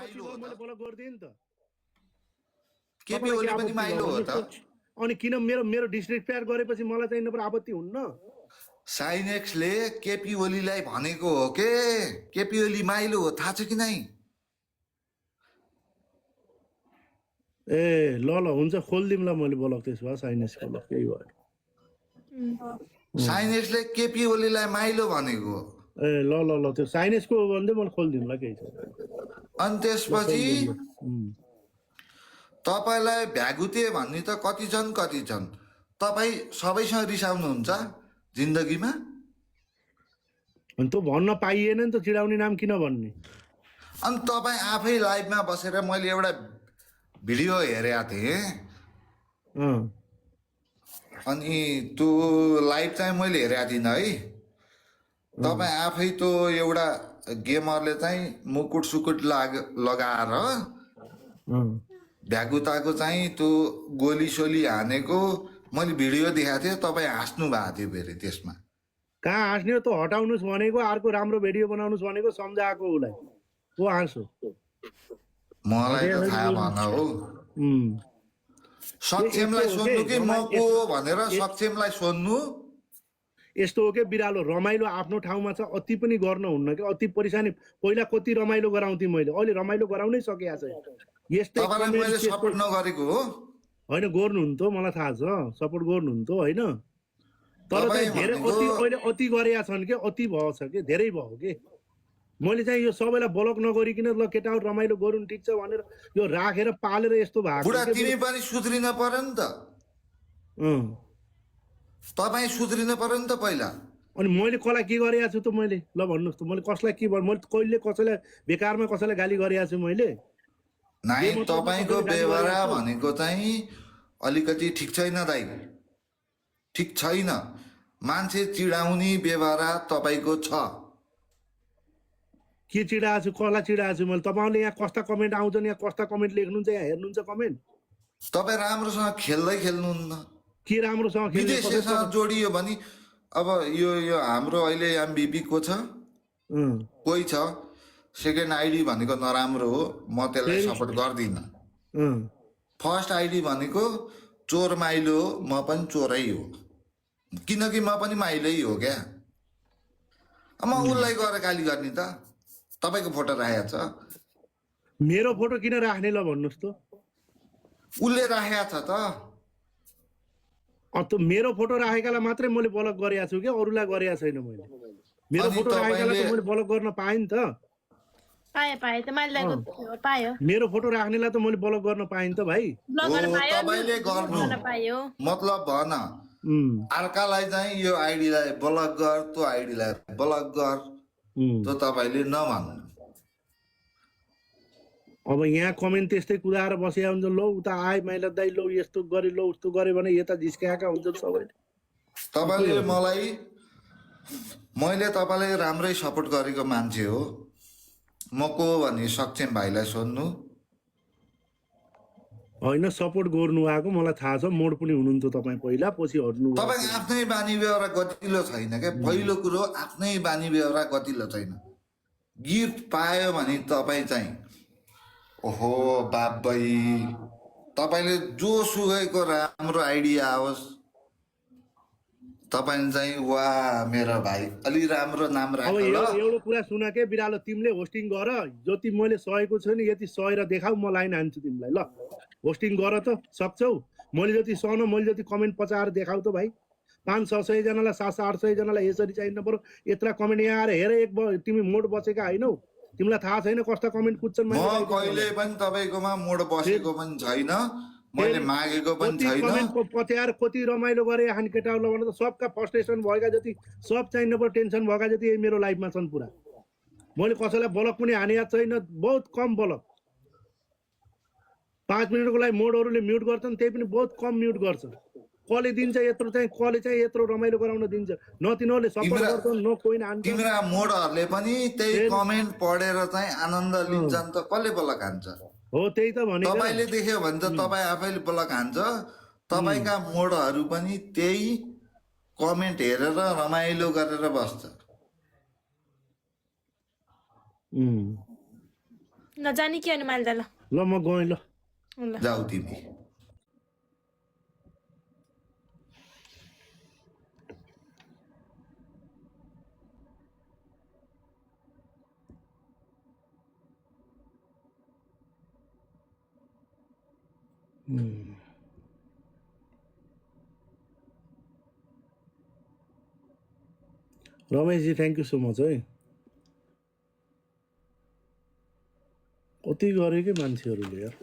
माइलो हो मैले त ब्लक गरिदिएँ नि त केपी ओली पनि माइलो हो त अनि किन मेरो मेरो डिसरेस्पेक्ट गरेपछि मलाई चाहिँ नपर आपत्ति हुन्न साइनेक्सले केपी ओलीलाई भनेको हो के केपी ओली माइलो हो थाहा छ कि नै ए ल ल हुन्छ खोलिदिउँ ल मैले ब्लक त्यसो भए साइनेसको ल केही भयो साइनेक्सले केपी ओलीलाई माइलो भनेको हो ए ल ल ल त्यो साइनेसको भन्दै मैले खोलिदिउँ ल केही छ अनि त्यसपछि तपाईलाई भ्यागुते भन्ने त कति छन् तपाईँ सबैसँग रिसाउनुहुन्छ जिन्दगीमा अनि त्यो भन्न पाइएन नि त चिडाउने नाम किन भन्ने अनि तपाईँ आफै लाइभमा बसेर मैले एउटा भिडियो हेरेको थिएँ अनि त्यो लाइभ चाहिँ मैले हेरेको थिइनँ है तपाईँ आफै त्यो एउटा गेमरले चाहिँ मुकुट सुकुट लगाएर भ्यागुताको चाहिँ त्यो गोली सोली हानेको मैले भिडियो देखाएको थिएँ तपाईँ हाँस्नु भएको थियो फेरि त्यसमा कहाँ हाँस्ने हो त हटाउनुहोस् भनेको अर्को राम्रो भिडियो बनाउनुहोस् भनेको सम्झाएको उसलाई को हाँसो मलाई त थाहा भन हो सक्षमलाई सोध्नु कि म को हो भनेर सक्षमलाई सोध्नु यस्तो हो कि बिरालो रमाइलो आफ्नो ठाउँमा छ अति पनि गर्न हुन्न कि अति परेशानी पहिला कति रमाइलो गराउँथेँ मैले अहिले रमाइलो गराउनै सकिएको छ यस्तै मैले सपोर्ट नगरेको हो होइन गर्नुहुन्थ्यो मलाई थाहा छ सपोर्ट गर्नुहुन्थ्यो होइन तर चाहिँ धेरै अति अहिले अति गरेका छन् कि अति भएछ कि धेरै भयो कि मैले चाहिँ यो सबैलाई ब्लक नगरिकन ल केटाहरू रमाइलो गरौँ ठिक छ भनेर यो राखेर पालेर यस्तो भएको तिमी पनि सुध्रिन पर्यो नि त तपाईँ सुध्रिन पर्यो नि त पहिला अनि मैले कसलाई के गरेको छु त मैले ल भन्नुहोस् त मैले कसलाई के मैले कहिले कसैलाई बेकारमा कसैलाई गाली गरेको छु मैले नाइ तपाईँको व्यवहार भनेको चाहिँ अलिकति ठिक छैन दाइ ठिक छैन मान्छे चिडाउने व्यवहार तपाईँको छ के चिडाएको छु कसलाई चिडाएको छु मैले तपाईँले यहाँ कस्ता कमेन्ट आउँछन् यहाँ कस्ता कमेन्ट लेख्नुहुन्छ यहाँ हेर्नुहुन्छ कमेन्ट तपाईँ राम्रोसँग खेल्दै खेल्नुहुन्न के राम्रोसँग विदेशीसँग जोडियो भने अब यो हाम्रो अहिले एमबिपी को छ कोही छ सेकेन्ड आइडी भनेको नराम्रो हो म त्यसलाई सपोर्ट गर्दिनँ फर्स्ट आइडी भनेको चोर माइलो हो म पनि चोरै हो किनकि म पनि माइलै हो क्या म उसलाई गएर गाली गर्ने त तपाईँको फोटो राखेको छ मेरो फोटो किन राख्ने ल भन्नुहोस् त उसले राखेको छ त मेरो फोटो राखेकालाई मात्रै मैले ब्लक गरेको छु कि अरूलाई गरेको छैन मैले मेरो फोटो राखेकालाई त मैले ब्लक गर्न पाएँ नि त मेरो फोटो राख्नेलाई त मैले ब्लक गर्न पाएँ नि त भाइ तपाईँले गर्नु मतलब भन अर्कालाई चाहिँ यो आइडीलाई ब्लक गर त्यो आइडीलाई ब्लक गर त्यो तपाईँले नभन्नु अब यहाँ कमेन्ट त्यस्तै कुदाएर बसेका हुन्छ लौ उता आए माइला दाइ लौ यस्तो गरे लौ उस्तो गरे भने यता झिस्काएका हुन्छ सबैले तपाईँले मैले तपाईँलाई राम्रै सपोर्ट गरेको मान्छे हो म को भने सक्षम भाइलाई सोध्नु होइन सपोर्ट गर्नु आएको मलाई थाहा छ मोड पनि हुनुहुन्थ्यो तपाईँ पहिला पछि हट्नु तपाईँ आफ्नै बानी व्यवहार गतिलो छैन क्या पहिलो कुरो आफ्नै बानी व्यवहार गतिलो छैन गिफ्ट पायो भने तपाईँ चाहिँ ओहो बाबै तपाईँले जो सुगैको राम्रो आइडिया आओस् तपाईँ चाहिँ वा मेरो भाइ अलि राम्रो नाम राख ल एउटा कुरा सुन के बिरालो तिमीले होस्टिङ गर जति मैले सहेको छु नि यति सहेर देखाऊ म लाइन हान्छु तिमीलाई ल होस्टिङ गर त सक्छौ मैले जति सहन मैले जति कमेन्ट पचाएर देखाऊ त भाइ 500-600 जनालाई 700-800 जनालाई यसरी चाहिनु पर्यो यत्रा कमेन्ट यहाँ आएर हेर एक तिमी मोड बसेका हैनौ तिमीलाई थाहा छैन कस्ता कमेन्ट कुद्छन् म कहिले पनि तपाईकोमा मोड बसेको पनि छैन मैले मागेको पनि छैन कमेन्ट पत्याएर कति रमाइलो गरे हान केटाउला भने त सबका फ्रस्ट्रेसन भएका जति सब चाहिन पर टेन्सन भएका जति मेरो लाइफमा छन् पुरा मैले कसैलाई ब्लक पनि हानेको छैन बहुत कम ब्लक 5 मिनेटको लागि मोडहरुले म्युट गर्छन् त्यही पनि बहुत कम म्युट गर्छ कले दिन्छ यत्रो चाहिँ कले चाहिँ यत्रो रमाइलो गराउन दिन्छ न तिनीहरुले सपोर्ट गर्छन् न कोइन हान्छ तिम्रो मोडहरुले पनि त्यही कमेन्ट पढेर चाहिँ आनन्द लिन्छन् त कसले ब्लक हान्छ हो त्यही त भने तपाईले देख्यो भने त तपाई आफैले ब्लक हान्छ तपाईका मोडहरु पनि त्यही कमेन्ट हेरेर रमाइलो गरेर बस्छ नजानी के अनि माइल्दा ल ल म गएँ ल ल जाऊ तिमी Rameshji thank you so much है कति गरे के मान्छेहरूले यार